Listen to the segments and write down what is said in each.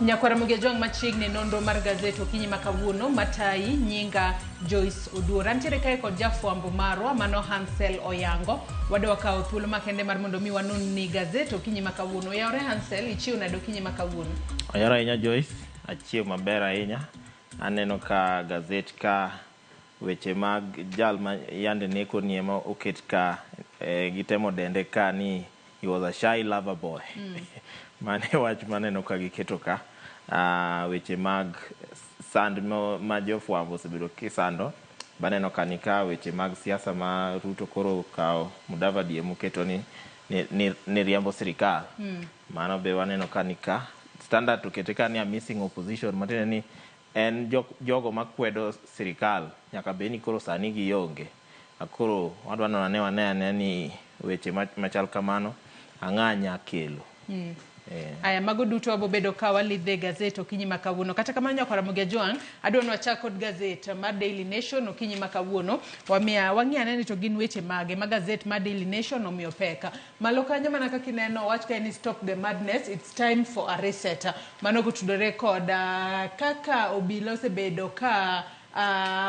Nyakwara Mugiajong machiegni nonro mar gazet Okinyi makawuono matayi nyinga Joyce Oduor. Antiere kae kod jafwambo marwa mano Hansel Oyango. Wadwa kawo thuolo makende mar mondo mi wanon ni gazet Okinyi makawuono. Yaore Hansel, ichiwo nade Okinyi makawuono? Oyara ahinya Joyce, achiew maber ahinya. Aneno ka gazet ka weche mag jal ma yande neko niema oket ka gitemo dende ka ni he was a shy lover boy. Mane wach maneno ka giketo ka weche mag sand ma jofwambo osebedo kisando. Baneno ka nika weche mag siasa ma Ruto koro kao Mudavadi emuketo ni riambo sirikal. Mano be waneno ka nika Standard okete ka ni a missing opposition, matene ni en jogo makwedo sirikal nyaka beni koro sani gionge. Akoro wadwano ane ni weche machal kamano ang'anya kelo. Aya mago duto abo bedo ka walidhe gazet Okinyi makawuono. Kata kamano Nyakwara Mugiajong, adwano wachak kod gazet mar Daily Nation Okinyi makawuono. Wang'iya ni to gin weche mage ma gazet mar Daily Nation omiyo peka. Malo kanyo mana kaka ineno wach ka ni stop the madness, it's time for a reset. Mano kotudore kod kaka obila osebedo ka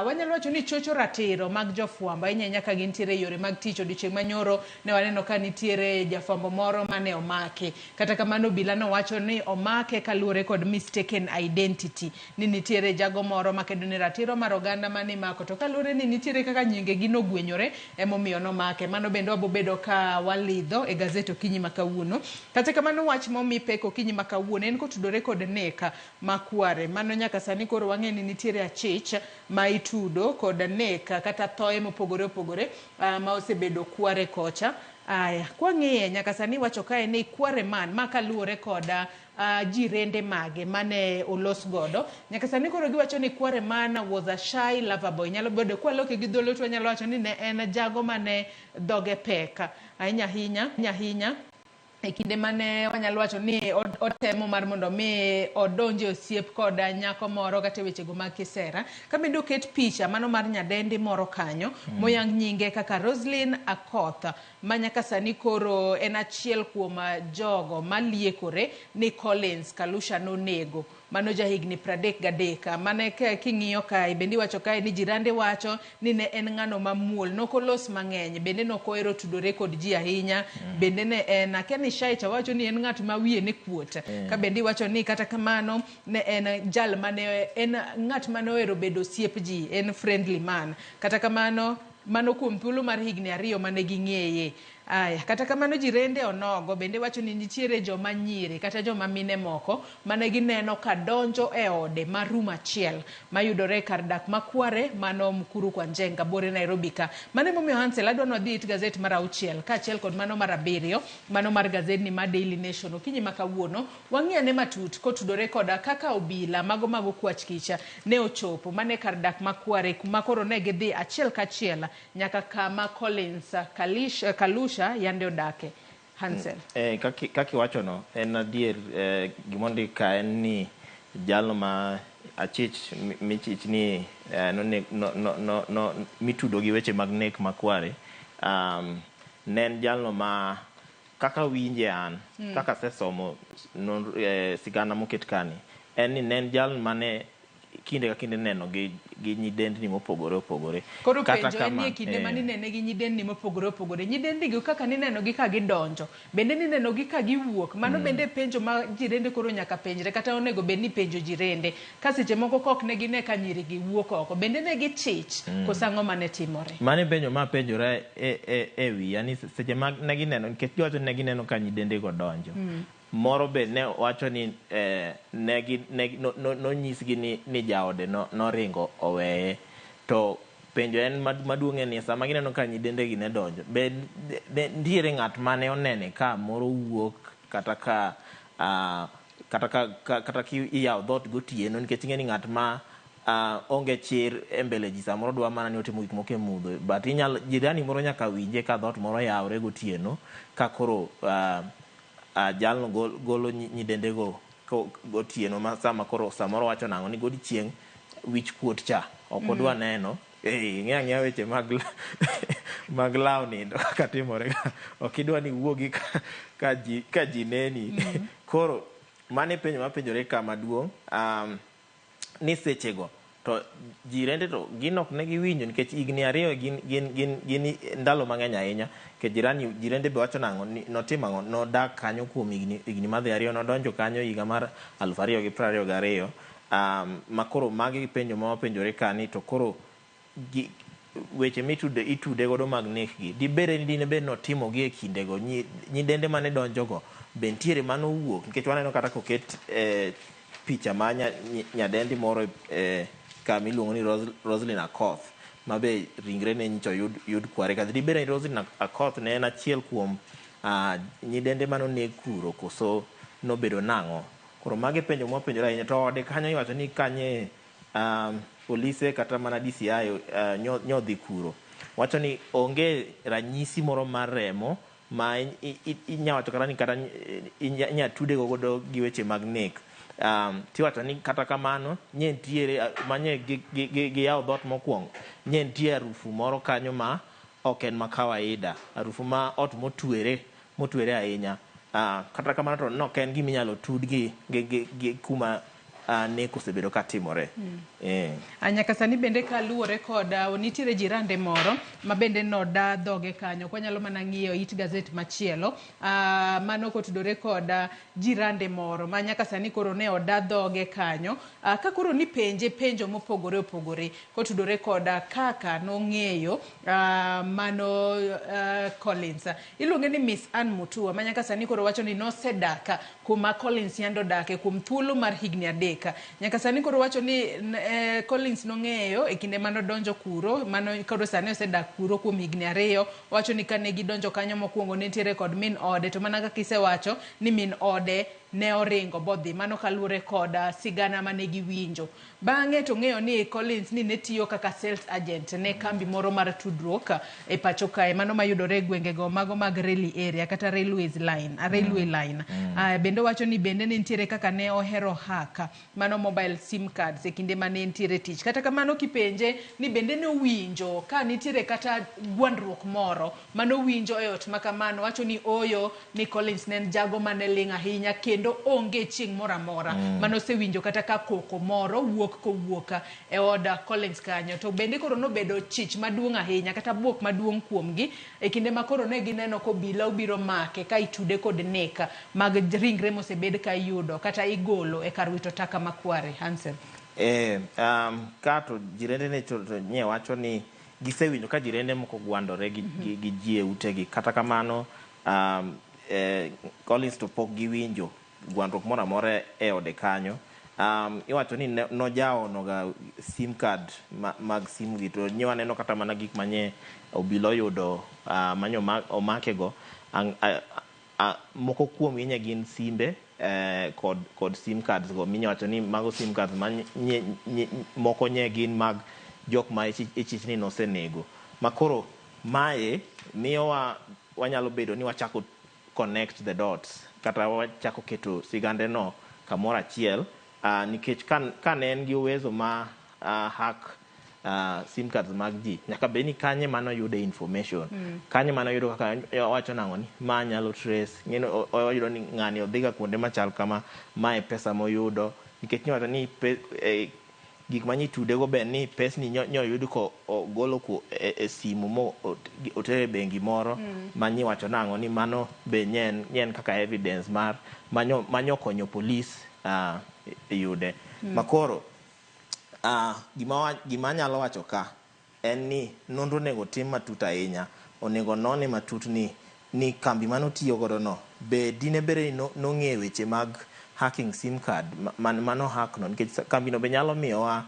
wanyalo wacho ni chocho ratiro mag jofwambo ahinya nyaka gintiere yore mag tich. Odiochieng' manyoro ne waneno ka nitiere jafwambo moro mane omake. Kata kamano obila no wacho ni omake kaluwore kod mistaken identity, ni nitiere jago moro makedo ne ratiro mar oganda mane mako, to kaluwore ni nitiere kaka nyinge gi nogwenyore emomiyo nomake. Mano bende wabo bedo ka walidho e gazet Okinyi makawuono. Kata kamano wach momi pek Okinyi makawuono en kotudore kod nek makware. Mano nyaka sani koro wang'e ni nitiere achich ma itudo kod nek kata thoe mopogore opogore ma osebedo kware kocha. Aya, kwang'iye nyaka sani wacho kae ni kware man ma kaluwore kod jirende mage mane olos godo. Nyaka sani koro giwacho ni kware man was a shy lover boy. Nyalo bedo kwaloke gi dholo to nyalo wacho ni ne en jago mane dhoge pek ahinya hinya e kinde mane wanyalo wacho ni otemo mar mondo mi odonje osiep kod nyako moro kata weche go mag kisera. Kabende oket picha mano mar nyadendi moro kanyo moyang nyinge kaka Roslyn Akoth, ma nyaka sani koro en achiel kuom jogo maliekore ni Collins Kalusha nonego. Mano jahigni 33. Mane king'iyo kae bende wacho kae ni jirande wacho ni ne en ng'ano mamuol, nokolos mang'eny, bende nokoero tudore kod ji ahinya. Bende ne en akeni Shaita wacho ni en ng'at ma wiye ne kuot. Ka bende wacho ni kata kamano ne en jal mane en ng'at mane oero bedo osiep ji, en friendly man. Kata kamano mano kuom thuolo mar higni 2 mane ging'eye. Aya, kata kamano jirende onogo bende wacho ni nitiere joma nyiri kata joma mine moko mane gineno ka donjo e ode mar room achiel mayudore kar dak makware mano Mkuru kwa Njenga bore Nairobi ka. Mane momiyo Hansel adwano dhi it gazet mar 6 ka achiel kod mano mar 7 mano mar gazet ni mar Daily Nation Okinyi makawuono. Wang'iya ne matut kotudore kod kaka obila mago kwach kicha ne ochopo mane kar dak makware kuma koro ne gidhi achiel ka achiel nyaka kama Collins Kalusha yande odake. Hansel, kaki wacho no en adier. Gimondi ka en ni jalo ma achich michich ni no mitudo gi weche mag nek makware. Nen jalo ma kaka winje an kaka sesomo sigana moket kani en ni nen jalo mane kinde ka kinde neno gi nyidendni mopogore opogore. Koro penjo en ni kinde mani nene gi nyidendni mopogore opogore. Nyidendi go kaka nineno gi ka gidonjo, bende nineno gi ka giwuok. Mano bende penjo ma jirende koro nyaka penjre, kata onego bed ni penjo jirende ka seche moko kok ne gine ka nyiri gi wuok oko, bende ne gichich kosang'o mane timore. Mane penjo ma penjore wi yani seche ma ne gineno nikech jowacho ne gineno ka nyidende go donjo. Moro be ne wacho ni no nyisgi ni jaode no ringo oweye. To penjo en maduong'e ni sama gineno ka nyidende gi ne donjo, be nitiere ng'at mane onene ka moro wuok kata ki iyawo dhot gotieno, nikech ing'e ni ng'at ma onge chir e mbele ji samoro dwa mana ni otimo gik moko e mudho. But jirani moro nyaka winje ka dhot moro yawre gotieno ka koro jalno golo nyidende go gotieno ma sama koro samoro wacho nang'o ni godchieng' wich kuot cha okodwa neno. Ng'e weche mag law nindo kaka timore. Ok idwa ni wuogi ka ji neni. Koro mane penjo mapenjore kama duong', ni sechego to jirende to gin ok ne giwinjo nikech higni ariyo gin ndalo mang'eny ahinya nikech jirende be wacho nang'o notimo ang'o, nodak kanyo kuom higni madhi ariyo, nodonjo kanyo higa mar 2022. Makoro magi penjo ma wapenjore kani, to koro weche itude godo mag nek gi dibere ni dine bed notimogi e kindego, nyidende mane donjogo be ntiere manowuok, nikech waneno kata koket picha ma nyadendi moro kama iluongo ni Roslyn Akoth, ma be ringre ne nyicho yud kware kadhi. Dibere ni Roslyn Akoth ne en achiel kuom nyidende manoneg kuro, koso nobedo nang'o? Koro mage penjo mwapenjore ahinya. To ode kanyo iwacho ni kanye polise kata mana DCI nyodhi kuro, wacho ni onge ranyisi moro mar remo ma inyawacho kata ni kata inyatude godo gi weche mag nek. Tiwacho ni kata kamano nye ntiere manye gi yawo dhot mokwongo, nye ntie arufu moro kanyo ma ok en ma kawaida, arufu ma ot motuere ahinya. Kata kamano to nok en giminyalo tudgi gi kuma nek osebedo katimore. Nyaka sani bende kaluwore koda nitiere jirande moro ma bende noda dhoge kanyo, kwa nyalo mana ng'iyo it gazet machielo mano kotudore koda jirande moro ma nyaka sani koro ne oda dhoge kanyo, ka koro ni penjo mopogore opogore kotudore koda kaka nong'eyo mano Collins. Iluonge ni Miss Ann Mutua ma nyaka sani koro wacho ni nosedaka kuma Collins yando dake kuom thuolo mar higni 3. Nyaka sani koro wacho ni Collins nong'eyo e kinde mano donjo kuro, mano koro sani osedak kuro kuom higni 2. Wacho ni kane gidonjo kanyo mokwongo nitiere kod min ode, to mana kaka isewacho ni min ode ne oringo bodhi, mano kaluwore koda sigana mane giwinjo. Bang'e to ng'eyo ni Collins ni ne tiyo kaka sales agent ne kambi moro mar tudruok e pacho kae, mano mayudore e gwengego mago mag Reli area kata railway line. Bende wacho ni bende ne nitiere kaka ne ohero haka mano mobile sim cards e kinde mane nitiere tich. Kata kamano kipenje ni bende ne owinjo ka nitiere kata gwandruok moro mano winjo e ot makamano, wacho ni oyo ni Collins ne en jago mane ling' ahinya kendo onge chieng' moro amora mano sewinjo kata ka koko moro kowuok e oda Collins kanyo. To bende koro nobedo chich maduong' ahinya kata buok maduong' kuomgi e kinde ma koro ne gineno ko obila obiro make ka itude kod nek mag ringre mosebed ka iyudo kata igolo e kar wito taka makware. Hansen. Ka to jirende ne to nye wacho ni gisewinjo ka jirende moko gwandore gi ji e utegi. Kata kamano Collins to pok giwinjo gwandruok moro amora e ode kanyo. Iwacho ni nojao noga sim card mag sim gi, to nyewa neno kata mana gik manye obilo yudo manyo omake go. Moko kuom inya gin simbe kod sim cards go, minyawacho ni mago sim cards moko nye gin mag jok ma ichich ni nosenego. Makoro mae miyo wanyalo bedo ni wachako connect the dots kata wachako keto sigande no kamoro achiel, nikech kan en gi uwezo ma hack sim cards mag ji, nyaka be ni kanye mano yude information, kanye mano yudo kaka wacho nang'o ni ma nyalo trace, ng'eno oyudo ni ng'ani odhiga kuonde machal kama, mae pesa moyudo, nikech nyawacho ni gik manyitude go ben ni pes ni nyoyud ko golo ko e simu mo otere bengi moro, manyiwacho nang'o ni mano be nyen kaka evidence mar manyo konyo police yude. Makoro gima nyalo wacho ka en ni nonro nego tim matut ahinya, onego none matut ni kambi manotiyo godo no be dine bere nong'e weche mag hacking sim card mano hack no, nikech kambi no be nyalo miyowa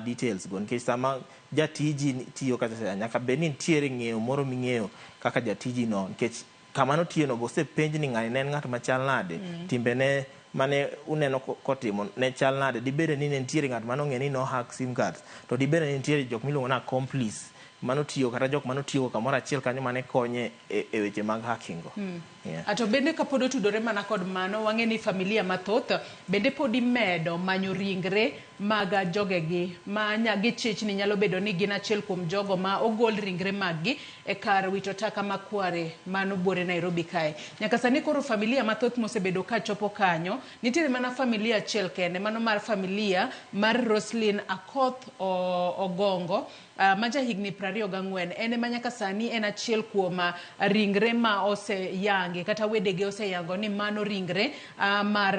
details go, nikech sama jatiji tiyo kata nyaka be ni nitiere ng'eyo moro ming'eyo kaka jatiji no, nikech kama notiyo no bose penj ni ng'ani ne en ng'at machal nade, timbe ne mane uneno kotimo ne chal nade, dibede ni nitiere ng'at manong'e ni no hack sim cards, to dibede ni nitiere jok miluongo na accomplice manotiyo kata jok manotiyo kamoro achiel kanyo mane konye e weche mag hacking go. Ato bende kapod otudore mana kod mano, wang'e ni familia mathoth bende pod imedo manyo ringre mag jogegi ma gichich ni nyalo bedo ni gin achiel kuom jogo ma ogol ringre maggi e kar wito taka makware mano buore Nairobi kae. Nyaka sani koro familia mathoth mosebedo ka chopo kanyo. Nitiere mana familia achiel kende, mano mar familia mar Roslyn Akoth Ogongo, ma jahigni 24. En ma nyaka sani en achiel kuom ringre ma oseyangi kata wedege oseyango ni mano ringre mar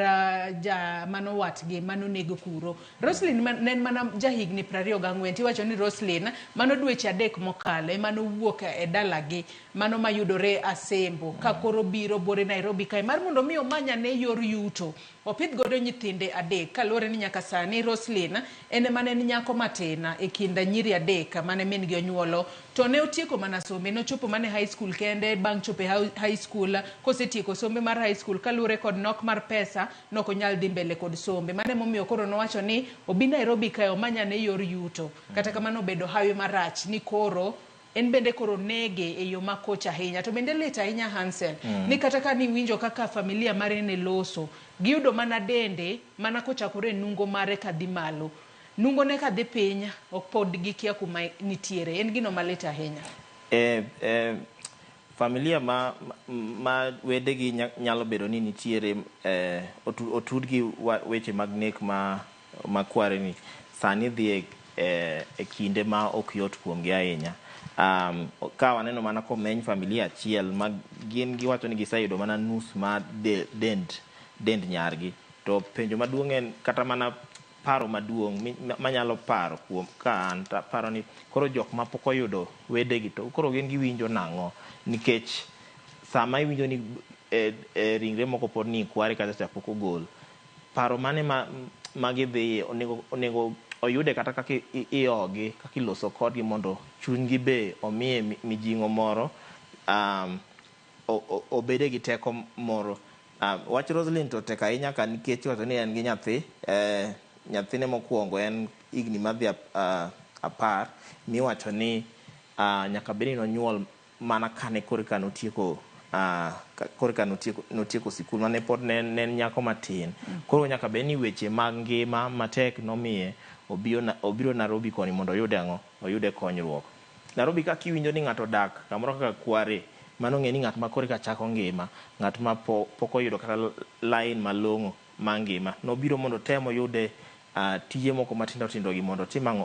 mano watgi mano nego kuro. Roslyn nen mana jahigni 24. Tiwacho ni Roslyn mano dweche 3 mokale mano wuok e dalagi mano mayudore Asembo ka koro biro buore Nairobi kae mar mondo mi omanya ne yor yuto. Opidh godo nyithinde 3 kaluwore ni nyaka sani Roslyn en mane nyako matina e kind nyiri 3 mane min gi onyuolo. To ne otieko mana sombe, nochopo mane high school kende. Bang' chope high school, kosetieko sombe mar high school kaluwore kod nok mar pesa noko nyal dhi mbele kod sombe. Mane momiyo koro nowacho ni obi Nairobi kae omanya ne yor yuto. Kata kamano obedo hawi marach ni koro en bende koro nege e yo makocha ahinya. To bende lit ahinya Hansel ni kata ka ni winjo kaka familia mare ne loso, giyudo mana dende mana kochakore nungo mare kadhi malo. Nungo ne kadhi piny ok pod gikia kuma nitiere. En gino malit ahinya. Familia ma wedegi nyalo bedo ni nitiere otudgi weche mag nek ma kware ni sani dhi e kinde ma ok yot kuomgi ahinya. Ka waneno mana komeny familia achiel ma gin giwacho ni giseyudo mana nus ma dend nyargi. To penjo maduong' en kata mana paro maduong' manyalo paro kuom ka an paro ni koro jok ma pok oyudo wedegi to koro gin giwinjo nang'o, nikech sama iwinjo ni ringre moko pod ni kware kata cha pok ogol, paro mane ma gidhi onego oyude kata kaka iogi kaka iloso kodgi mondo chunygi be omiye mijing'o moro, obede gi teko moro. Wach Roslyn to tek ahinya ka nikech wacho ni en gi nyathine mokwongo en higni madhi 10 miwacho ni nyaka bed ni nonyuol mana kane koreka notieko sikul, mane pod nen nyako matin. Koro nyaka bed ni weche mag ngima matek nomiye obiro Nairobi koni mondo oyude ang'o, oyude konyruok. Nairobi ka kiwinjo ni ng'ato dak kamoro kaka kware, mano ng'e ni ng'at ma koreka chako ngima, ng'at ma pok oyudo kata line malong'o ma ngima, nobiro mondo tem oyude tije moko matindo tindo gi mondo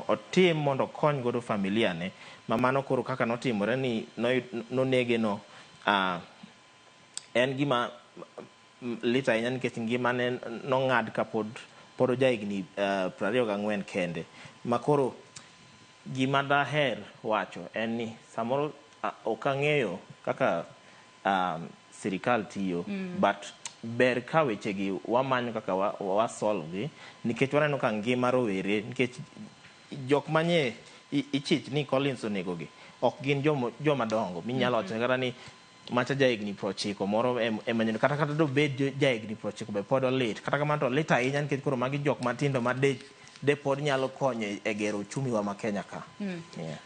otim mondo kony godo familia ne. Mano koro kaka notimore ni nonege no, en gima lit ahinya nikech ngima ne nong'ad ka pod ojahigni 24 kende. Makoro gima daher wacho en ni samoro ok ang'eyo kaka sirikal tiyo, but ber ka wechegi wamanyo kaka wasolve gi, nikech waneno ka ngima rowere, nikech jok manye ichich ni Collins onegogi ok gin joma dongo minyalo wacho kata ni macha jahigni 90 moro emanyo kata do bed jahigni 90 be pod olit. Kata kamano to lit ahinya nikech koro magi jok matindo ma de pod nyalo konyo e gero uchumi wa ma Kenya ka.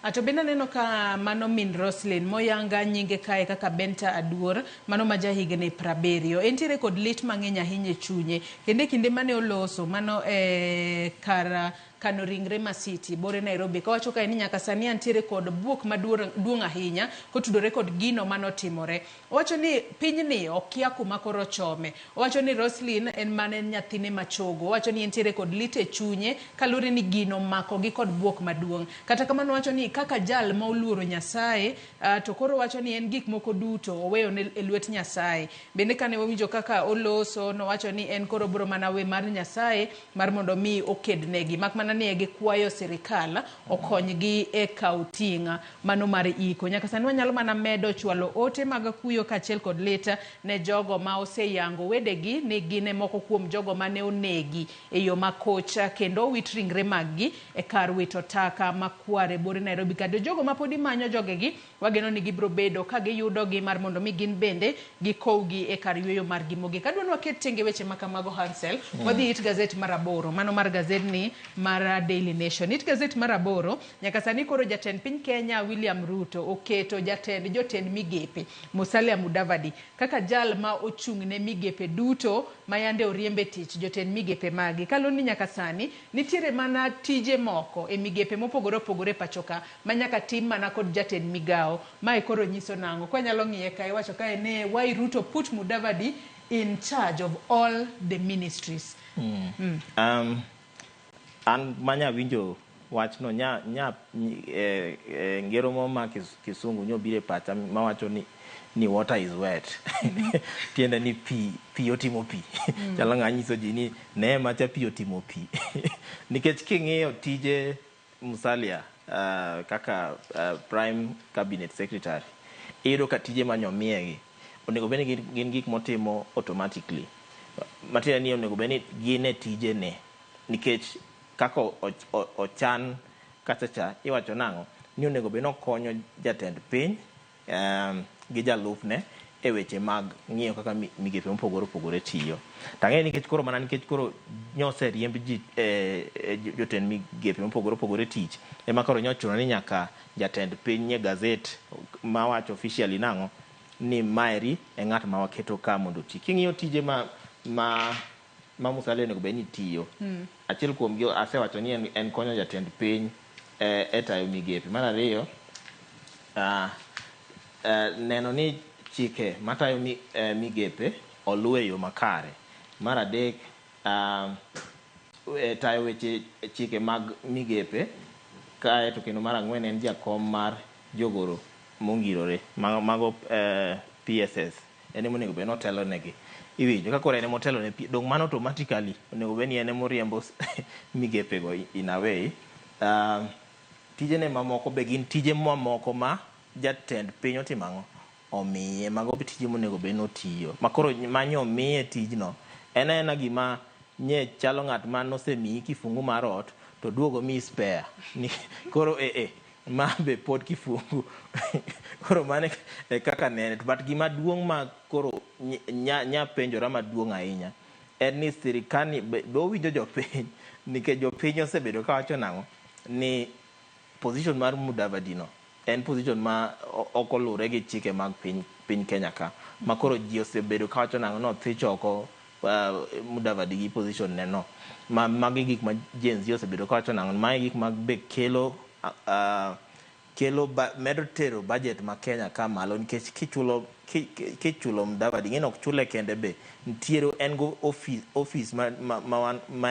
Ato bende neno ka mano min Roslyn moyanga nyinge kae kaka Benta Aduor, mano ma jahigni 70. Entiere kod lit mang'eny ahinya e chunye. Kinde mane oloso mano kar kano ringre ma City bore Nairobi, kawacho ka ni nyaka sani antiere kod buok maduong' ahinya kotudore kod gino manotimore. Owacho ni pinyni okia kuma koro chome. Owacho ni Roslyn en mane nyathine machogo. Owacho ni entiere kod lit e chunye kalure ni gino mako gi kod buok maduong'. Kata kamano owacho ni kaka jal ma oluoro Nyasaye, to koro owacho ni en gik moko duto oweyo e lwet Nyasaye. Bende kane wawinjo kaka oloso, nowacho ni en koro bro mana we mar Nyasaye mar mondo mi okednegi. Mak mana ni gikwayo sirikal okonygi e kautinga mano mar iko. Nyaka sani wanyalo mana medo chwalo ote mag kuyo kachiel kod leta ne jogo ma oseyango wedegi ni gine moko kuom jogo mane onegi e yo makocha kendo wit ringre maggi e kar wito taka makware bore Nairobi. Kado jogo ma podi manyo jogegi wageno ni gibro bedo ka giyudo gi mar mondo mi gin bende gikowgi e kar yweyo mar gimogi. Kadwa waket tenge weche makamago Hansel, wadhi it gazet mar 8 mano mar gazet ni mar mar Daily Nation. It gazette mar aboro nyaka sani koro jatend piny Kenya William Ruto oketo jotend migepe Musalia Mudavadi kaka jal ma ochung'ne migepe duto ma yande oriembe tich jotend migepe magi. Kaloni nyaka sani nitiere mana tije moko e migepe mopogore opogore pachoka ma nyaka tim mana kod jatend migao. Mae koro nyiso nang'o. Kwa nyalo ng'iye ka iwacho ka ne why Ruto put Mudavadi in charge of all the ministries. An manya winjo wachno ngero mo ma kisungu nyobire pacha mawacho ni water is wet. Tiende ni pi otimo pi. Chalo ng'anyiso ji ni ne macha pi otimo pi. Nikech king'iyo tije Musalia kaka Prime Cabinet Secretary, iyudo ka tije manyomiegi onego beni gin gik motimo automatically. Matiende ni onego beni gin e tije ne. Nikech kako ochan kachacha iwacho nang'o ni onego beni okonyo jatend piny gi jalupne e weche mag ng'iyo kaka migepe mopogore opogore tiyo. Tang'e nikech koro nyose riemb ji jotend migepe mopogore opogore tich ema koro nyochuno ni nyaka jatend piny nye gazet ma wacho officially nang'o ni maeri e ng'at ma waketo ka mondo ti. King'iyo tije ma Musalia onego beni tiyo. Achiel kuom gi asewacho ni en konyo jatend piny e tayo migepe. Mar ariyo, neno ni chike matayo migepe oluw e yo makare. Mar adek, tayo weche chike mag migepe. Kae to kendo mar ang'wen en jakom mar jogoro mongirore mago PSS. En ema onego beni otelo negi. Iwinjo ka koro en ema otelo ne dong mano automatically onego beni en ema oriembo migepe go in a way. Tijene mamoko be gin tije mamoko ma jatend piny otimo ang'o omiye, mago be tije monego beni otiyo. Makoro manyo omiye tijno en gima nye chalo ng'at ma nosemiyi kifungu mar ot to duogo mi spare ni koro ma be pod kifungu. Koro mane kaka nene. But gima duong' ma koro nya penjora maduong' ahinya en ni sirikani be owinjo jopiny nikech jopiny osebedo kawacho nang'o ni position mar Mudavadi no en position ma okolure gi chike mag piny Kenya ka. Ma koro ji osebedo kawacho nang'o no thich oko Mudavadi gi position ne no. Magi gik ma Gen Z osebedo kawacho nang'o ma gik mag be kelo medo tero budget ma Kenya ka malo nikech kichulo Mudavadi ng'eno ok chule kende be nitiere en go office ma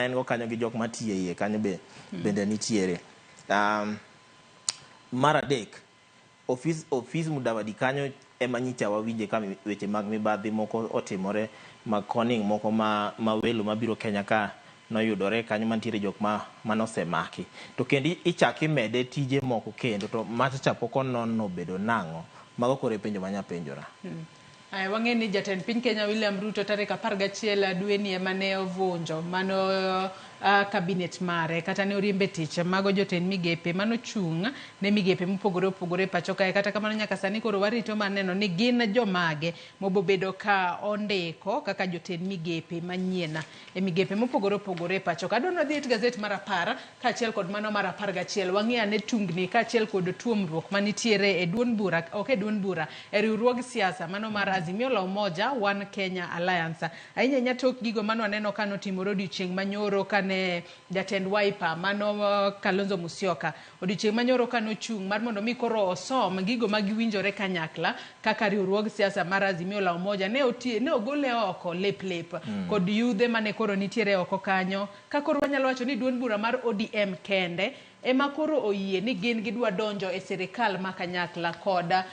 en go kanyo gi jok matiyo iye kanyo bende nitiere. Mar adek, office Mudavadi kanyo ema nyicha wawinje ka weche mag mibadhi moko otimore mag conning moko ma welo mabiro Kenya ka noyudore kanyo mantiere jok manosemaki. To kendo ichaki mede tije moko kendo to macha poko nono bedo nang'o. Mago kore penjo manya penjora. Wang'e ni jatend piny Kenya William Ruto tarik 11 dweni ema ne ovunjo mano kabinet mare kata ne oriembe tich mago jotend migepe manochung' ne migepe mopogore opogore pacho kae. Kata kamano nyaka sani koro warito maneno ni gin jomage mobobedo ka ondiko kaka jotend migepe manyiena e migepe mopogore opogore pacho ka. Adwa dhi e gazet mar 10 kaachiel kod mano mar 11 wang'e ane tungni kaachiel kod tuomruok manitiere e duond bura e riwruog siasa mano mar Azimio la Umoja One Kenya Alliance. Ahinya nyatok gigo mano aneno kano timore odiochieng' manyoro kane jatend Wiper mano Kalonzo Musyoka odiochieng' manyoro kano chung' mar mondo mi koro osom gigo magiwinjore kanyakla kaka riwruog siasa mar Azimio la Umoja ne ogole oko lep kod yudhe mane koro nitiere oko kanyo ka koro wanyalo wacho ni duond bura mar ODM kende ema koro oyie ni gin gidwa donjo e serikal makanyakla koda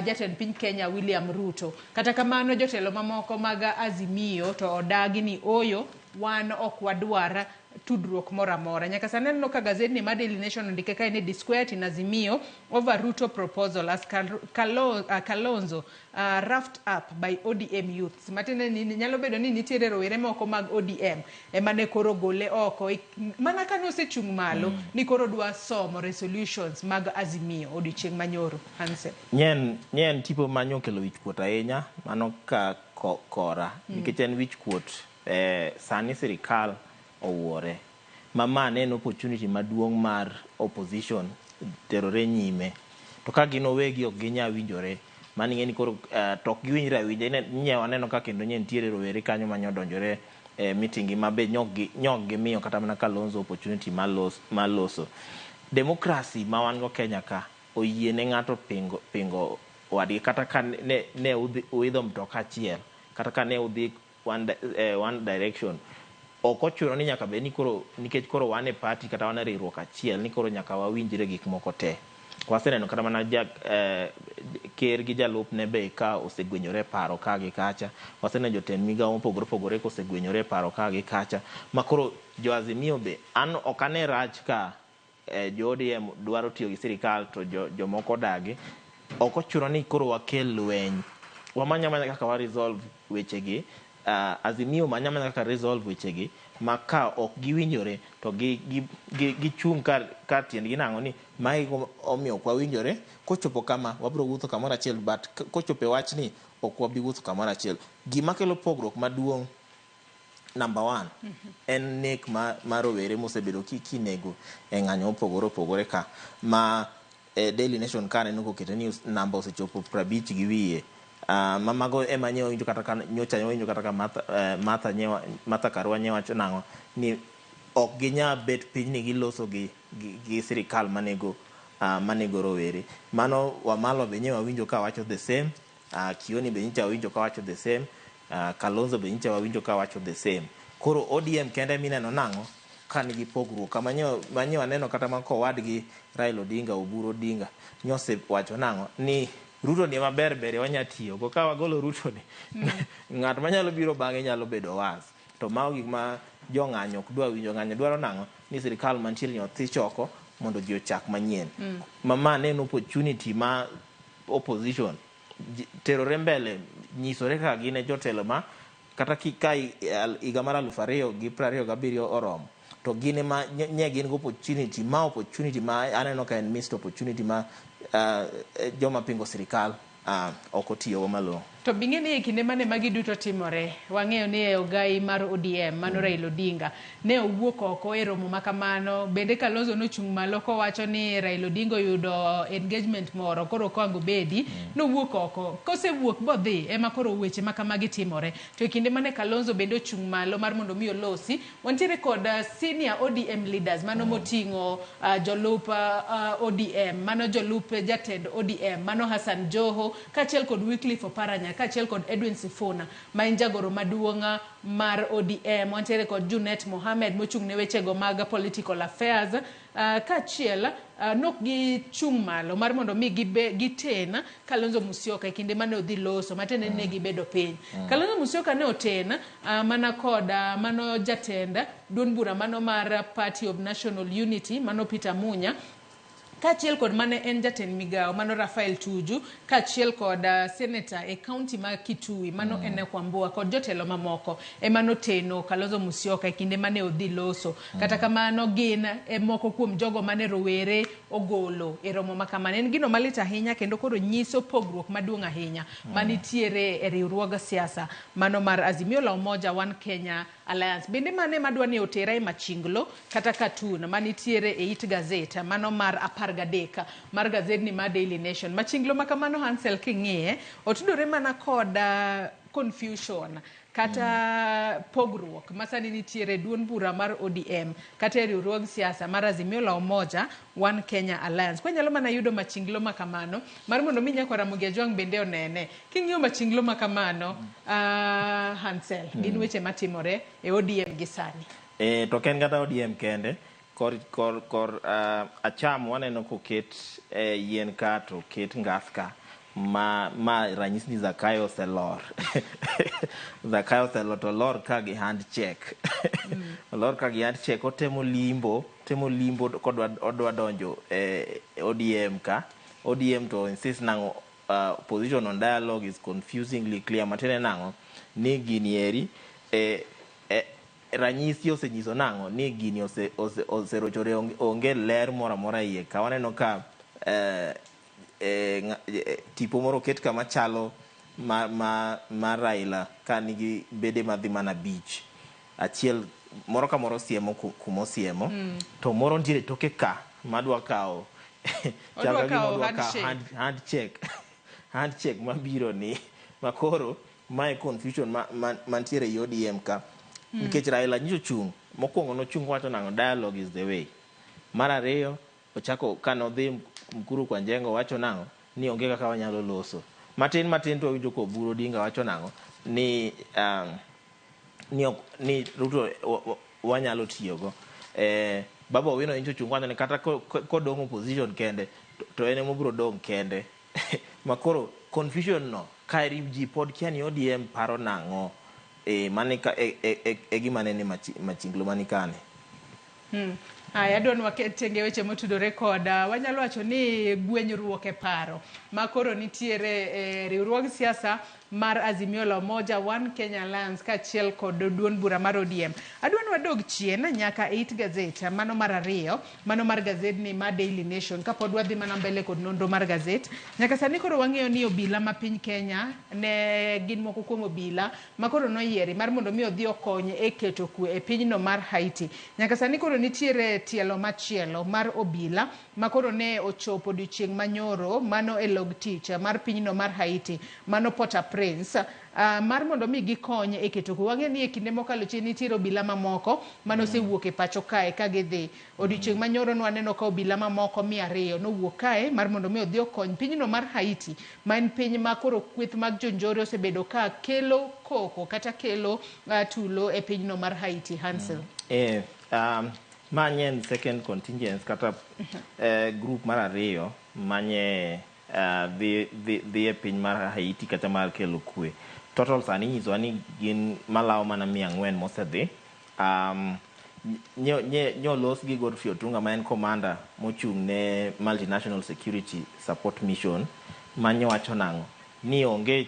jatend piny Kenya William Ruto. Kata kamano jotelo mamoko mag Azimio to odagi ni oyo wan ok wadwar tudruok mora mora. Nyaka sani neno ka gazet ni Daily Nation ondike kae ni disquiet in Azimio over Ruto proposal as Kalonzo roughed up by ODM youths. Matene ni nyalo bedo ni nitiere rowere moko mag ODM emane koro gole oko mana ka nosechung' malo ni koro dwa somo resolutions mag Azimio odiochieng' manyoro. Hanse nyen tipo manyo kelo wich kuot ahinya mano ka kora nikech en wich kuot sani sirikal owuore ma ne en opportunity maduong' mar opposition terore nyime to ka gin owegi ok ginyal winjore mano ing'e ni koro to ok giwinjre awinja nyewa neno ka kendo nye nitiere rowere kanyo manyodonjore meeting mabe nyok gimiyo kata mana Kalonzo opportunity mar loso democracy ma wan go Kenya ka oyie ne ng'ato pingo wadgi kata ka ne uidho mtoka achiel kata ka ne udhi one direction ok ochuno ni nyaka bed ni koro nikech koro wan e party kata wan e riwruok achiel ni koro nyaka wawinjre gik moko te waseneno kata mana ker gi jalupne be ka osegwenyore paro ka gi kacha waseneno jotend migawo mopogore opogore kosegwenyore paro ka gi kacha makoro jo Azimio be an ok ane rach ka jo ODM dwaro tiyo gi sirikal to jomoko dagi ok ochuno ni koro wakel lweny wamanya kaka wa resolve wechegi Azimio manya kaka resolve wechegi ma ka ok giwinjore to gichung' ka tiendgi nang'o ni mai omiyo ok wawinjore kochopo kama wabiro wuotho kamoro achiel but kochopo e wach ni ok wabi wuotho kamoro achiel gima kelo pogruok maduong' number 1 en nek mar rowere mosebedo kinego e ng'anyo opogore opogore ka ma Daily Nation ka neno koketo news namba osechopo 50 gi wiye mamago ema nyewa winjo kata nyocha winjo kata ka Martha Karua nyewacho nang'o ni ok ginya bet piny ni giloso gi sirikal manego rowere mano Wamalo be nyewa winjo ka wacho the same Kioni be nyewa winjo ka wacho the same Kalonzo be nyewa winjo ka wacho the same koro ODM kende mineno nang'o ka nigi pogruok kama nyewa neno kata ma kowadgi Raila Odinga Oburu Odinga nyose wacho nang'o ni Ruto ni maber wanya tiyo go ka wagolo Ruto ni ng'at manyalo biro bang'e nyalo bedo was to mago gik ma jong'anyo ok dwa winjo ng'anyo dwaro nang'o ni sirikal mantiere nyothi choko mondo ji ochak manyien ma ne en opportunity ma opposition terore mbele nyisore ka gin e jotelo ma kata ka higa mar 2027 oromo to gin ma nye gin go opportunity ma aneno ka en missed opportunity ma joma pingo sirikal ok otiyo malong'o to bing'eni e kinde mane magi duto timore wang'eyo ni e ogai mar ODM mano Raila Odinga ne owuok oko e romo makamano bende Kalonzo nochung' malo kowacho ni Raila Odinga oyudo engagement moro koro kwango bedi nowuok oko kosewuok bodhi ema koro weche makamagi timore to e kinde mane Kalonzo bende ochung' malo mar mondo mi olosi wantiere kod senior ODM leaders mano moting'o jolup ODM mano jolup jatend ODM mano Hassan Joho kachiel kod Wycliffe Oparanya kachiel kod Edwin Sifuna ma en jagoro maduong' mar ODM wantiere kod Junet Mohamed mochung' ne wechego mag political affairs kachiel nok gichung' malo mar mondo mi giten Kalonzo Musyoka e kinde mane odhi loso matene ne gibedo piny Kalonzo Musyoka ne oten mana kod mano jatend duond bura mano mar Party of National Unity mano Peter Munya kachiel kod mane en jatend migawo mano Rafael Tuju kachiel kod senator e county ma Kitui mano Ene Kwambua kod jotelo mamoko emano teno Kalonzo Musyoka e kinde mane odhi loso kata kamano gin moko kuom jogo mane rowere ogolo e romo makamano en gino malit ahinya kendo koro nyiso pogruok maduong' ahinya manitiere e riwruog siasa mano mar Azimio la Umoja One Kenya Alliance bende mane madwani otera e machinglo kata katun manitiere e it gazeta mano mar 13 mar gazedni mar Daily Nation machinglo makamano Hansel king'iye otudore mana kod confusion kata pogruok masani nitiere duond bura mar ODM kata riwruog siasa mar Azimio la Umoja One Kenya Alliance kwa nyalo mana yudo machinglo makamano mar mondo mi nyako Ramogi Ajwang bende onene king'iyo machinglo makamano Hansel gin weche matimore e ODM gi sani to ken kata ODM kende kor acham waneno koket yien ka to ket ngas ka ma ranyisi ni Zakayo oselor Zakayo oselor to lor ka gi hand check lor ka gi hand check otemo limbo kodwa donjo ODM ka ODM to insist nango position on dialogue is confusingly clear matene nango ni gini eri ranyisi osenyiso nango ni gini oserochore onge ler moro amora iye ka waneno ka tipo moro ket kama chalo ma Raila ka nigi bede madhi mana beach achiel moro ka moro siemo kumo siemo to moro ntiere toke ka madwa kawo Odwa kawo handshake mabiro ni makoro mae confusion mantiere i ODM ka nikech Raila nyicho chung mokwongo nochung wacho nang'o dialogue is the way. Mar ariyo ochako kanodhi Mkuru kwa Njengo wacho nang'o ni onge kaka wanyalo loso matin to winjo ko Oburu Odinga wacho nang'o ni ni Ruto wanyalo tiyogo. Babu Owino nyicho chung wacho ni kata kodong opposition kende to ene mobiro dong kende makoro confusion no kairi ji pod kia ni ODM paro nang'o manika gima nene machinglo manikane. Adwa ni waketenge weche motudore koda wanyalo wacho ni gwenyruok e paro makoro nitiere riwruog siasa mar Azimio la Umoja One Kenya Alliance kaachiel kod duond bura mar ODM. Adwa ni wadog chien nyaka Eight Gazette mano mar ariyo, mano mar gazedni ma Daily Nation kapod wadhi mana mbele kod nonro mar gazet. Nyaka sani koro wang'eyo ni obila ma piny Kenya ne gin moko kuom obila makoro noyieri mar mondo mi odhi okony e keto kwe e pinyno mar Haiti. Nyaka sani koro nitiere tielo machielo mar obila makoro ne ochopo odiochieng' manyoro mano e log tich mar pinyno mar Haiti mano Port-au-Prince mar mondo mi gikony e keto kwe. Wang'e ni e kinde mokalo chien nitiere obila mamoko mano osewuok e pacho kae ka gidhi odiochieng' manyoro nwaneno ka obila mamoko 200 nowuok kae mar mondo mi odhi okony pinyno mar Haiti ma en piny ma koro kweth mag jonjore osebedo ka kelo koko kata kelo tulo e pinyno mar Haiti. Hansel. Manye second contingent kata group mar ariyo manye dhi e piny mar Haiti kata mar kelo kwe. Total sani nyiso ni gin malawo mana 400 mosedhi. Nyolos gi Godfrey Otunga ma en commander mochung' ne Multinational Security Support Mission manyo wacho nang'o ni onge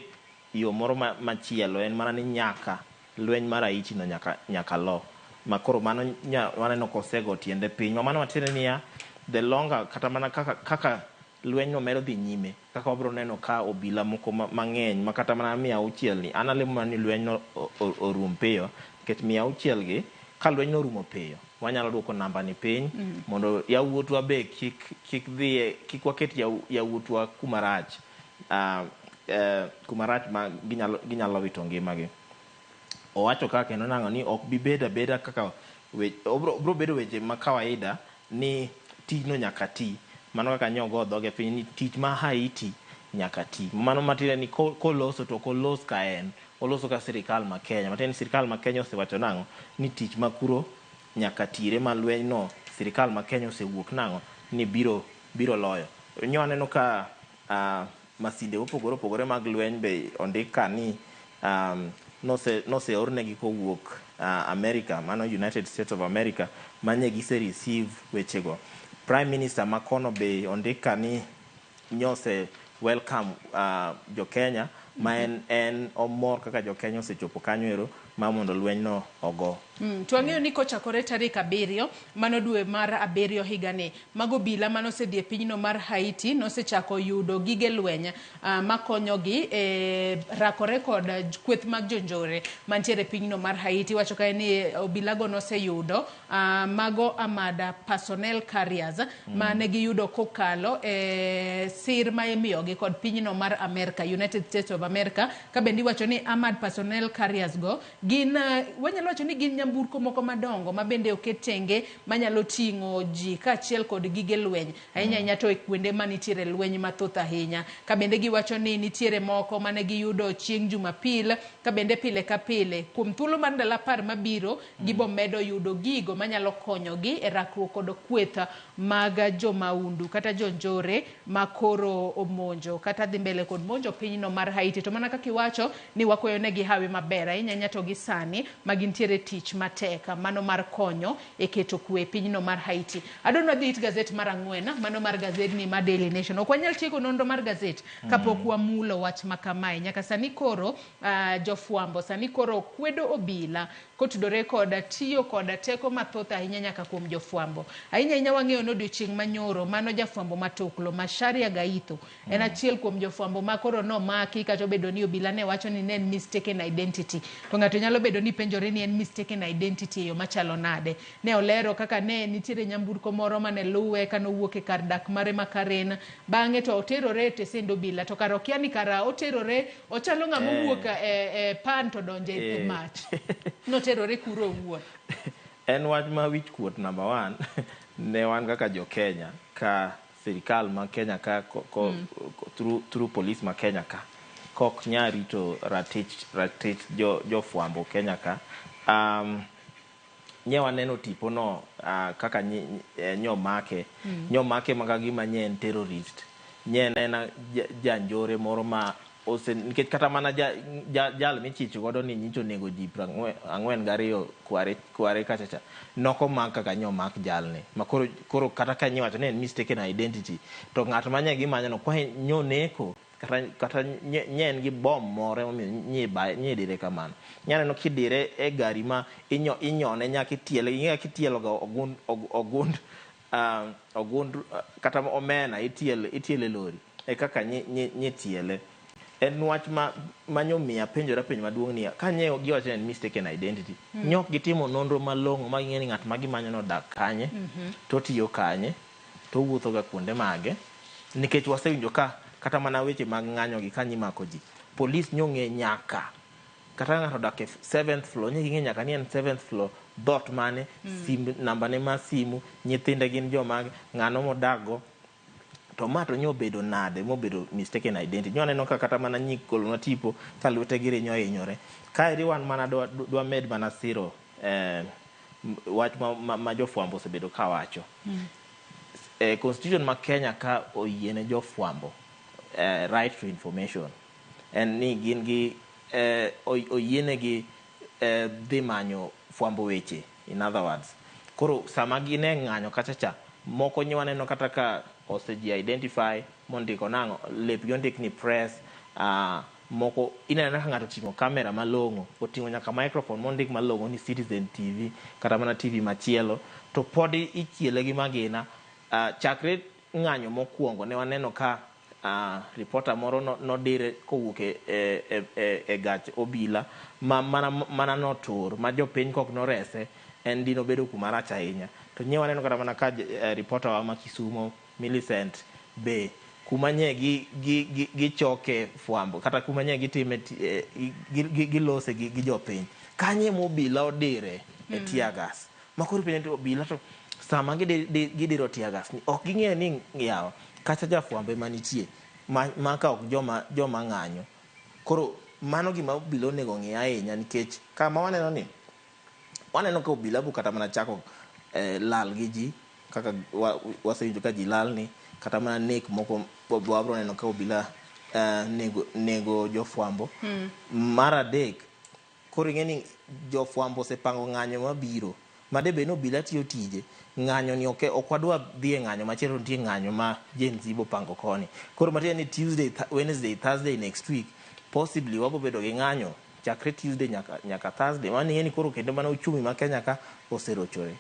yo moro machielo en mana ni nyaka lweny mar Haiti no nyaka lo makoro mano waneno kosego tiende piny mano matiende niya the longer kata mana kaka lweny no medo dhi nyime kaka wabro neno ka obila moko mang'eny makata mana 600 ni an alemo mana ni lweny no orum piyo nikech 600 gi ka lweny no rumo piyo wanyalo duoko namba ni piny mondo yawuotwa be kik waket yawuotwa kumarach ma ginyalo wito ngimagi. Owacho kaka kendo nang'o ni ok bibeda beda kaka obro bedo weche ma kawaida ni tijno nyaka ti mano kaka nyogo dhoge piny ni tich ma Haiti nyaka ti mano matire ni koloso to kolos ka en oloso ka sirikal ma Kenya matin sirikal ma Kenya osewacho nang'o ni tich makuro nyaka tire ma lweny no sirikal ma Kenya osewuok nang'o ni biro loyo. Nyoaneno ka masinde opogore mag lweny be ondika ni nose ornegi kowuok America mano United States of America manye gise receive wechego. Prime Minister Makono be ondika ni nyose welcome jo Kenya ma en omor kaka jo Kenya osechopo kanyo ero ma mondo lweny no ogo. Twang'eyo ni kochakore tarik 7 mano dwe mar 7 higani mago bila mano sedhi e pinyno mar Haiti nosechako yudo gige lweny makonyogi rakore kod kweth mag jonjore mantiere pinyno mar Haiti. Wacho kae ni obilago noseyudo mago Armada personnel carriers mane giyudo kokalo sir ma imiyogi kod pinyno mar America, United States of America. Ka bendi wacho ni Armad personnel carriers go gin wanyalo wacho ni gin nyamburko moko madongo ma bende oketenge manyalo ting'o ji kaachiel kod gige lweny ahinya to e kuonde manitiere lweny mathoth ahinya. Ka bende giwacho ni nitiere moko mane giyudo chieng' Jumapil ka bende pile ka pile kuom thuolo mar ndalo 10 mabiro gibo medo yudo gigo manyalo konyogi e rakruok kod kweth mag jomaundu kata jonjore makoro omonjo kata dhi mbele kod monjo pinyno mar Haiti. To mana kaka iwacho ni wakwayo negi hawi maber ahinya to gi sani magintiere tich mateka mano mar konyo e keto kwe pinyno mar Haiti. Adonwa dhi it gazet mar 4 mano mar gazedni ma Daily Nation. Ok wanyal tieko nonro mar gazet kapok wamulo wach makamae. Nyaka sani koro jofuambo sani koro kwedo obila kotudore koda tiyo koda teko mathoth ahinya nyaka kuom jofuambo. Ahinya wang'eyo no odiochieng' manyoro mano jafuambo matuklo Macharia Gaitho en achiel kuom jofuambo makoro no maki kata obedo ni obila ne wacho ni ne en mistaken identity. To ng'ato nyalo bedo ni penjore ni en mistaken ng'en identity yo machalo nade. Ne olero kaka ne nitiere nyamburko moro mane luwe kano wuok e kar dak mare ma Karen, bang'e to oterore te sendo bila to karo kia ni kara oterore ochalo ng'ama wuok e pan to donje e mach. Noterore kuro wuon. En wach ma wich kuot number 1 ne wan kaka jo Kenya ka sirikal ma Kenya ka through police ma Kenya ka kok nyari to ratich jo fuambo Kenya ka nyewa neno tipo no kaka nyomake maka gima nyen terrorist nyen ena janjore moro ma ose nikech kata mana jal michicho godo ni nyicho nego ji 42 kware kachacha noko maka ka nyomak jalne makoro kata ka nyiwacho ne mistaken identity to ng'at manye gimanya no kwa nyoneko kata nyen gi bom more nyi dire kamano nyane no kidire e gari ma inyone nyaka kitielo ga ogund kata omena itiele lori e kaka nyi tiele en wach manyomia penjora penj maduong' ni ka nyewo giwacho en mistaken identity nyok gitimo nonro malong'o ma ng'eni ng'at ma gimanyo no dak kanye to tiyo kanye to wuotho ga kuonde mage nikech wasewinjo ka kata mana weche mag ng'anyo gi kanyimako ji police nyong'e nyaka kata ng'ato dak e 7th floor nyingi nyaka ni en 7th floor dot mane sim namba ne ma simu nyithinde gin joma ng'ano modago to mato nyobedo nade mobedo mistaken identity nyoneno kata mana nyikolo na tipo kalute gire nyoinyore kairi wan mana dwa med mana siro wach ma jofuambo osebedo kawacho constitution ma Kenya ka oyiene jofuambo right to information en ni gin gi oyiene gi dhi manyo fuambo weche in other words koro sama gine ng'anyo kachacha moko nyiwaneno kata ka oseji identify mondiko nango lepgi ondik ni press moko inena ka ng'ato ting'o kamera malong'o oting'o nyaka microphone mondik malong'o ni Citizen TV kata mana TV machielo to pod ichiele gi magina chakre ng'anyo mokwongo ne waneno ka reporter moro nodire kowuok e gach obila mana notur ma jopiny kok norese en dino bedo kuma rach ahinya to nyewa neno kata mana ka reporter wa ma Kisumo Millicent be kuma nye gichoke fuambo kata kuma nye gitime gilose gi jopiny kanye mobila odire e tiagas makoro piny obila to sama gidiro tiagas ni ok ging'e ni yawa kacha jafuambe manitie maka ok joma ng'anyo koro mano gima obila onego ng'e ahinya nikech kama waneno ka obila bu kata mana chako lal gi ji kaka wasewinjo ka ji lal ni kata mana nek moko wabro neno ka obila nego jofuambo mar adek koro ing'e ni jofuambo osepango ng'anyo mabiro madebe no obila tiyo tije ng'anyo ni ok wadwa dhi e ng'anyo machielo nitie ng'anyo ma Gen Z bopango koni koro matiende ni Tuesday Wednesday Thursday next week possibly wabo bedo gi ng'anyo chakre Tuesday nyaka Thursday mani ng'eni koro kendo mana uchumi ma Kenya ka oserochore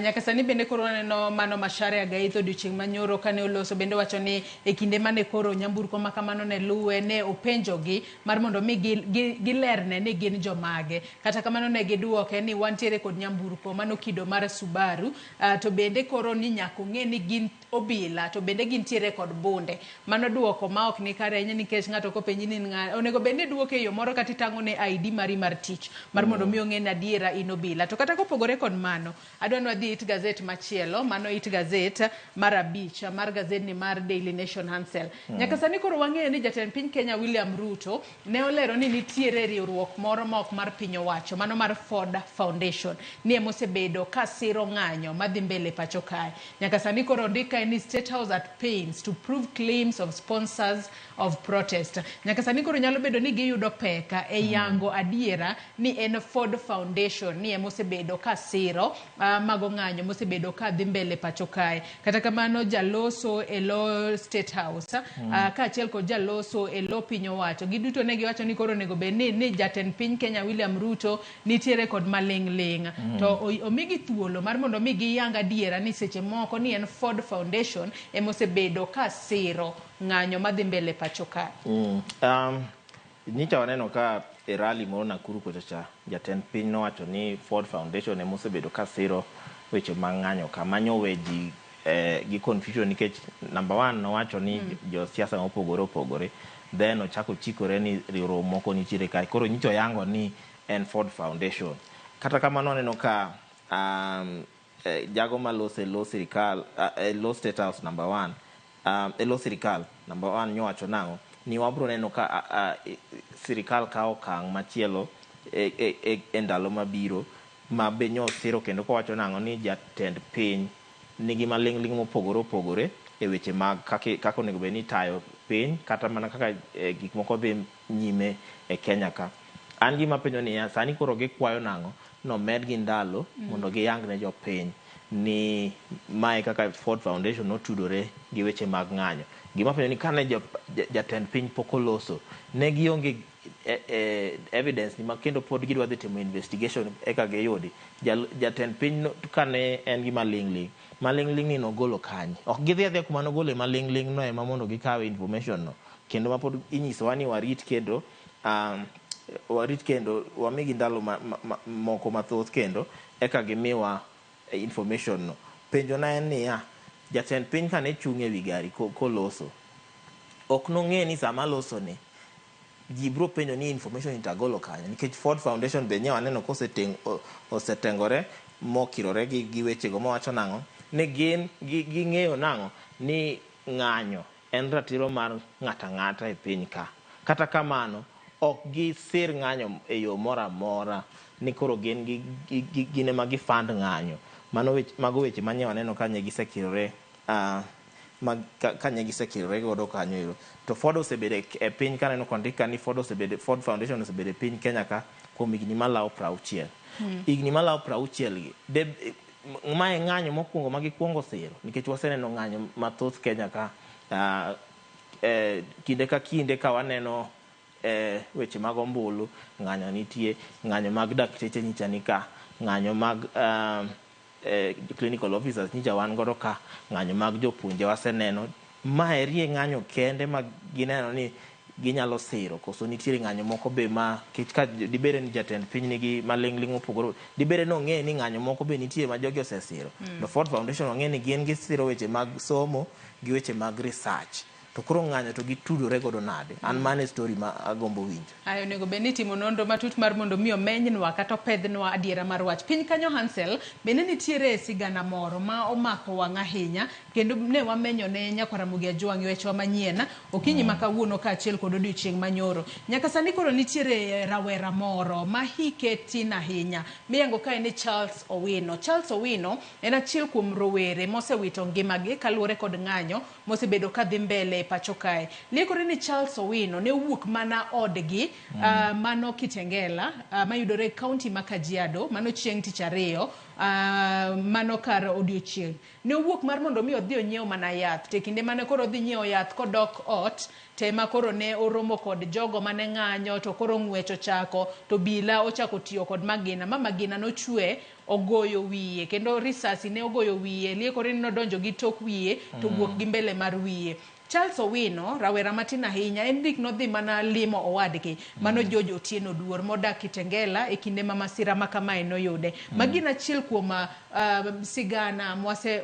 nyaka sani bende koro neno mano Macharia Gaitho odiochieng' manyoro kane oloso bende wacho ni e kinde mane koro nyamburko ma kamano ne luwe ne openjogi mar mondo mi gilerne ni gin jomage kata kamano ne giduoke ni wantiere kod nyamburko mano kido mar Subaru to bende koro ni nyaka ng'e ni gin obila to bende gintiere kod bunde mano duoko ma ok ni kare ahinya nikech ng'ato kopenji ni onego bende duoke yo moro kata tang'o ne ID mari mar tich mar mondo mi ong'e adiera in obila to kata kopogore kod mano adwa ni wadhi it gazet machielo mano it gazet mar 5 mar gazet ni mar Daily Nation Hansel nyaka sani koro wang'eyo ni jatend piny Kenya William Ruto ne olero ni nitiere riwruok moro ma ok mar piny owacho mano mar Ford Foundation ni emosebedo ka siro ng'anyo madhi mbele pacho kae nyaka sani koro ndika ni State House at pains to prove claims of sponsors of protest nyaka sani koro nyalo bedo ni giyudo peka e yango adiera ni en Ford Foundation ni emosebedo ka siro mago ng'anyo mosebedo ka dhi mbele pacho kae kata kamano jaloso e lo State House ka achiel kod jaloso e lo piny owacho giduto ne giwacho ni koro nego be ni jatend piny Kenya William Ruto nitiere kod maling' to omigi thuolo mar mondo mi giyang adiera ni seche moko ni en Ford Foundation emosebedo ka siro ng'anyo madhi mbele pacho kae nyicha waneno ka e rally moro Nakuru kocha jatend piny nowacho ni Ford Foundation ema osebedo ka siro weche mag ng'anyo ka manyo weji gi confusion nikech number one nowacho ni josiasa mopogore opogore then ochako chikore ni riwruok moko nitiere kae koro nyicho yango ni en Ford Foundation kata kamano aneno ka jago malose lo sirikal lo state house number one lo sirikal number one nyowacho nango ni wabro neno ka sirikal ka okang' machielo e ndalo mabiro ma be nyo siro kendo kowacho nango ni jatend piny nigi maling'ling mopogore opogore e weche mag kaka onego bed ni tayo piny kata mana kaka gik moko dhi nyime e Kenya ka. An gima penjo ni sani koro gikwayo nango no med gi ndalo mondo giyang ne jopiny ni mae kaka Ford Foundation notudore gi weche mag ng'anyo. Gima penjo ni kane jatend piny pokoloso ne gionge evidence ni makendo pod gidwa dhi timo investigation eka giyudi jatend piny kane en gi maling'ling ni nogolo kanyi ok gidhi adhiya kuma nogolo maling'ling no ema mondo gikawe information no kendo ma pod inyisowa ni warit kendo wamigi ndalo moko mathoth kendo eka gimiwa information no. Penjo na en niya jatend piny kane chung' e wi gari koloso ok nong'e ni sama loso ni ji bro penjo ni information itagolo kanyo nikech Ford Foundation be nyewa neno osetengore mokirore gi wechego mowacho nango ne gin ging'eyo nango ni ng'anyo en ratiro mar ng'ata e piny ka kata kamano ok gisir ng'anyo e yo mora mora ni koro gin ema gifund ng'anyo mago weche manyewa neno kanye gisekirore kanye gisekirore godo kanyo iro to Ford osebedo e piny kaneno kondika ni Ford Foundation osebedo e piny Kenya ka kuom higni malawo 60 higni malawo 60 mae ng'anyo mokwongo magikwongo siro nikech waseneno ng'anyo mathoth Kenya ka kinde ka kinde ka waneno weche mag ombulu ng'anyo nitie ng'anyo mag dakteche nyicha nika ng'anyo mag clinical officers nyicha wan godo ka ng'anyo mag jopuonje waseneno mae rie ng'anyo kende ma gineno ni ginyalo siro koso nitiere ng'anyo moko be ma ka dibere ni jatend piny nigi maling'ling opogore dibere no ng'e ni ng'anyo moko be nitie ma jogi osesiro the Ford Foundation ong'e ni gin gisiro weche mag somo gi weche mag research to koro ng'anyo to gitudore godo nade an mane story ma agombo winjo ayo nego be ni timo nonro matut mar mondo miyo menynwa kata pedhnwa adiera mar wach piny kanyo Hansel bende nitiere sigana moro ma omako wang' ahinya kendo ne wamenyo ne Nyakwaramogi Ajwang' wechwa manyien okinyi ma kawuono ka achiel kod odiochieng' manyoro nyaka sani koro nitiere rawera moro ma hike tin ahinya miyango ka en Charles Owino en achiel kuom rowere mosewito ngimagi kaluwore kod ng'anyo mosebedo kadhi mbele pacho kae liekore ni Charles Owino ne wuok mana odgi mano Kitengela mayudore kaunti ma Kajiado mano chieng' tich ariyo mano kar odiochieng' ne wuok mar mondo mi odhi onyiew mana yath te kinde mane koro odhi nyiewo yath kodok ot tema koro ne oromo kod jogo mane ng'anyo to koro ng'wecho chako to bila ochako tiyo kod magina magina nochwe ogoyo wiye kendo risasi ne ogoyo wiye liekore ni nodonjo gi tok wiye to wuok gi mbele mar wiye Charles Owino rawera matin ahinya en dik nodhi mana limo owadgi mano George Otieno Duor modak Kitengela e kinde ma masira ma kamae noyude magina achiel kuom sigana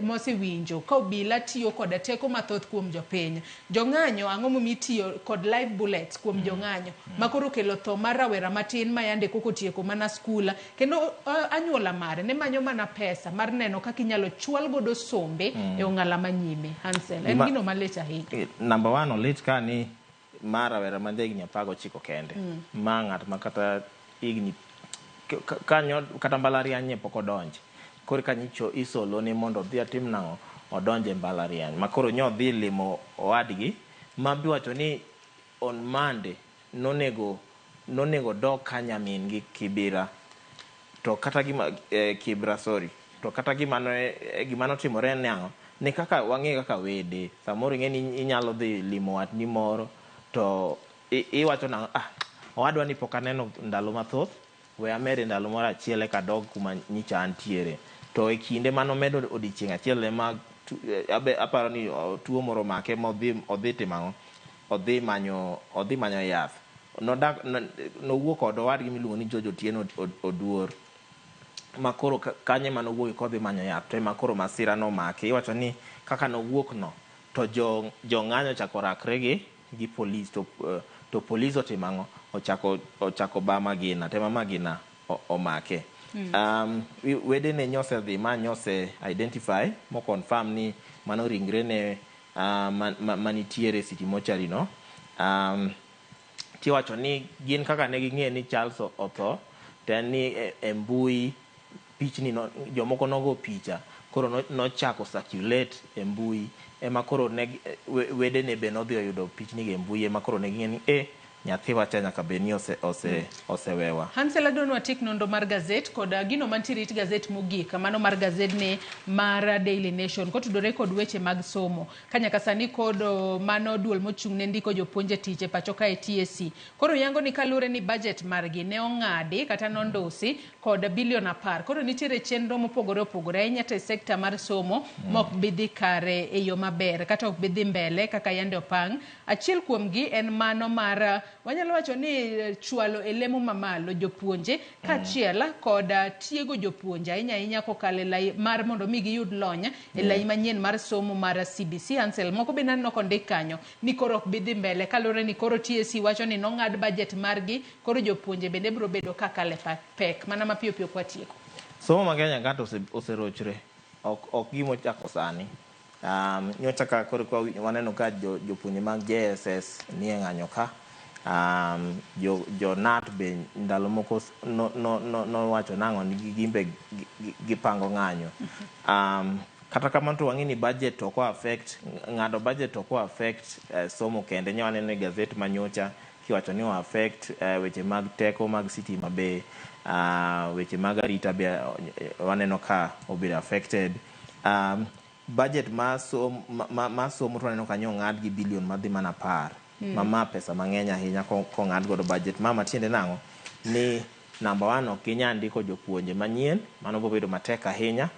mwasewinjo ka obila tiyo kod teko mathoth kuom jopiny jong'anyo ang'o momi tiyo kod live bullets kuom jong'anyo makoro kelo tho mar rawera matin ma yande koko tieko mana skula kendo anyuola mare ne manyo mana pesa mar neno kaka inyalo chwal godo sombe e ong'ala manyime Hansel en gino malich ahinya number one olit ka ni mara wera mande igni 19 kende ma ng'at ma kata igni kanyo kata mbalariany pok odonje koro kanyicho isolo ni mondo dhi atim nango odonje mbalariany makoro nyo dhi limo owadgi ma biwacho ni on Monday nonego dok kanyamin gi Kibira to kata gima Kibra sorry to kata gimano timore nango ni kaka wang'e kaka wede samoro ng'e ni inyalo dhi limo watni moro to iwacho na owadwa ni pok aneno ndalo mathoth we amere ndalo moro achiel ka dog kuma nyicha antiere to e kinde mano medo odiochieng' achiel ema aparo ni tuo moro make modhi timango odhi manyo yath nowuok kod owadgi miluongo ni George Otieno Oduor makoro kanye manowuok kodhi manyo yath to makoro masira nomake. Iwacho ni kaka nowuok no to jong'anyo chako rakre gi polis to polis otimo ang'o, ochako ba Magina tema Magina omake. Wedene nyose dhi ma nyose identify mo confirm ni mano ringre ne manitiere City Mortuary no. Tiwacho ni gin kaka ne ging'e ni Charles otho to ni mbui pichni no jomoko nogo picha koro nochako circulate e mbui ema koro wedene be nodhi oyudo pichni ge mbui ema koro ne ging'e ni nyathi wacha nyaka be ni osewewa. Hansel adon watik nondo mar gazet kod gino mantiere it gazet mogik mano mar gazet ne mar Daily Nation kotudore kod weche mag somo kanyaka sani kod mano duol mochung' ne ndiko jopuonje tich e pacho ka e TSC koro yango ni kalure ni budget margi ne ong'adi kata nondosi kod bilion 10 koro nitiere chenro mopogore opogore ahinya te sekta mar somo mok bidhi kare e yo maber kata ok bidhi mbele kaka yande opang. Achiel kuomgi en mano mar wanyalo wacho ni chwalo elemo mamalo jopuonje kachiel kod tiego jopuonje ahinya kokale lai mar mondo mi giyud lony e lai manyien mar somo mar CBC. Hansel moko be nanno kondik kanyo ni koro ok bidhi mbele kalore ni koro TSC wacho ni nong'ad budget margi koro jopuonje bende biro bedo kakale pek mana mapiyo piyo kwa tieko. Somo ma Kenya gato oserochre ok gimo chako sani. Nyocha ka koro waneno ka jopuonje mag JSS nie ng'anyo ka. Jo NAT be ndalo moko no wacho nang'o ni gimbe gipango ng'anyo. Kata kamano to wang'e ni budget to ko affect ng'ado budget to ko affect somo kende nyawane ne gazet manyocha kiwacho ni o affect weche mag teko mag sitima be weche mag arita be waneno ka obedo affected. Budget masomo to waneno kanyo ng'ad gi bilion madhi mana 10 mama pesa mang'eny ahinya kong'ad godo budget mama tiende nang'o ni number 1 ok inyal ndiko jopuonje manyien mano bobedo matek ahinya.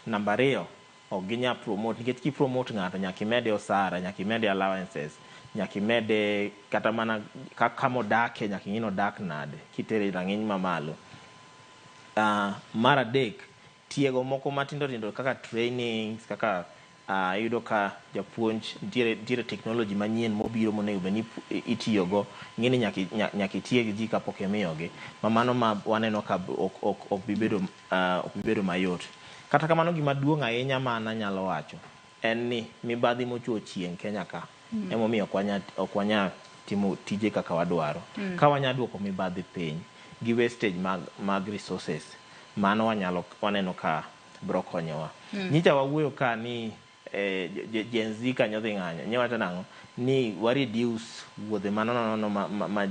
Number 2 ok ginya promote nikech ki promote ng'ato nyaka imede osara nyaka imede allowances nyaka imede kata mana kaka modake nyaka ing'ino dak nade kitere rang'iny mamalo. Mar adek tiego moko matindo kaka trainings kaka yudo ka japuonj nitiere technology manyien mobiro monego beni itiyogo ng'ini nyaka itieg ji kapok imiyogi mano ma waneno ka ok bibedo mayot. Kata kamano gima duong' ahinya mana nyalo wacho en ni mibadhi mochuo chieng' Kenya ka emomiyo ok wanya timo tije kaka wadwaro. Ka wanya duoko mibadhi piny gi wastage mag resources mano waneno ka bro konyowa. Nyicha wawuoyo ka ni Gen Z kanyo dhi ng'anyo nyewacho nang'o ni wa reduce wuodhe manono ma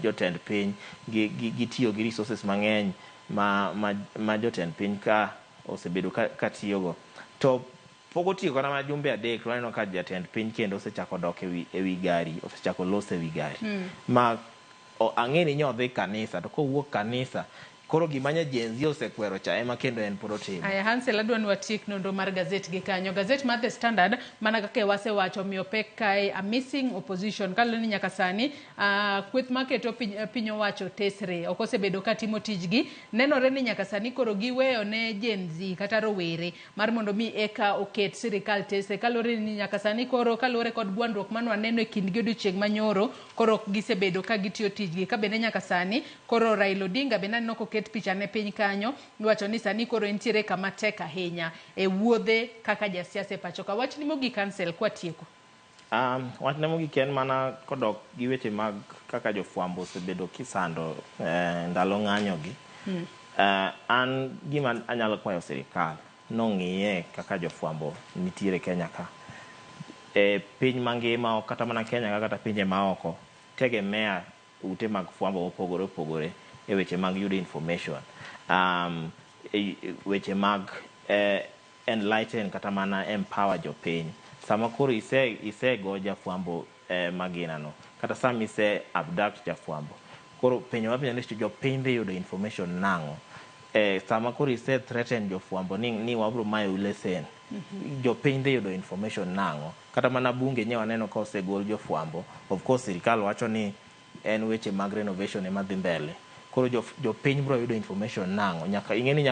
jotend piny gitiyo gi resources mang'eny ma jotend piny ka osebedo ka tiyogo to pok otiyo kata mana jumbe 3 waneno ka jatend piny kendo osechako dok ewi gari osechako los ewi gari ma ang'e ni nyodhi kanisa to kowuok kanisa koro gimanya Gen Z osekwero cha ema kendo en protimo. Aya Hansel adwa ni watik nondo mar gazet gi kanyo. Gazet mar The Standard mana kaka wasewacho miyo pek kae a missing opposition kaloni ni nyaka sani kweth maketo piny owacho tesre ok osebedo ka timo tijgi nenore ni nyaka sani koro giweyo ne Gen Z kata rowere mar mondo mi eka oket sirikal tesre kalore ni nyaka sani koro kalore kod gwandruok manwa neno e kindgi odiochieng' manyoro koro ok gisebedo ka gitiyo tijgi ka bende nyaka sani koro Raila Odinga bende naneno ket picha ne piny kanyo iwacho ni sani koro entiere kama tek ahinya e wuodhe kaka jasiasa e pacho ka. Wach ni mogik Hansel kwa tieko. Wach ne mogik en mana kodok gi weche mag kaka jofwambo osebedo kisando ndalo ng'anyo gi. An gima anyalo kwayo sirikal nong'iye kaka jofwambo nitiere Kenya ka. Piny mangima kata mana Kenya kata pinje maoko tegemea ute mag fwambo opogore e weche mag yudo information weche mag enlighten kata mana empower jopiny sama koro isego jafwambo Magina no kata sama ise abduct jafwambo koro penyo mapenjo ni jopiny be yudo information nang'o sama koro ise threaten jofwambo ni wabro mayo lesen jopiny be yudo information nang'o kata mana bunge nyewa neno ka osegol jofwambo of course sirikal wacho ni en weche mag renovation ema dhi mbele. Koro jopiny biro yudo information nang'o, nyaka ing'eni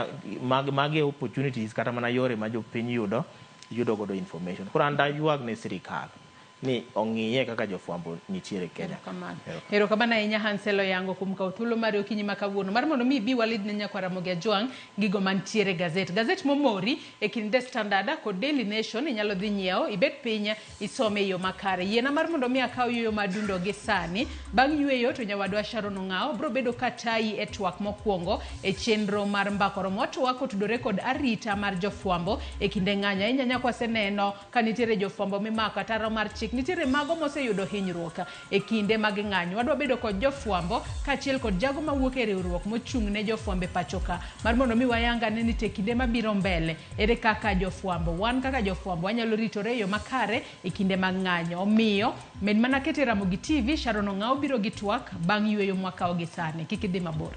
mage opportunities kata mana yore ma jopiny yudo godo information. Koro anda yuag ne sirikal ni ong'iye kaka jofwambo nitiere Kenya. Erokamano ahinya Hansel Oyango kuom kawo thuolo mari okinyi ma kawuono mar mondo mi bi walid ne nyakwara Ramogi Ajwang' gigo mantiere gazet momori e kind The Standard kod Daily Nation. Inyalo dhi nyiewo ibet piny isome e yo makare. Yiena mar mondo mi akaw yueyo madundo gi sani. Bang' yueyo to nyawadwa Sharon Ong'ao bro bedo katayi e twak mokwongo e chenro mar mbakoro motwa kotudore kod arita mar jofwambo e kinde ng'anya. Inya nyakwaseneno ka nitiere jofwambo mimako ataro mar chik, nitiere mago moseyudo hinyruok e kinde mag ng'anyo. Wadwa bedo kod jofwambo kaachiel kod jago mawuok e riwruok mochung' ne jofwambo e pachoka mar mondo mi wayanga ne nitie kinde mabiro mbele ere kaka jofwambo wan kaka jofwambo wanyalo ritore e yo makare e kinde mag ng'anyo. Omiyo med mana kete Ramogi TV. Sharon Ong'ao biro gi twak bang' yueyo mwakawo gi sani. Kik idhi mabor.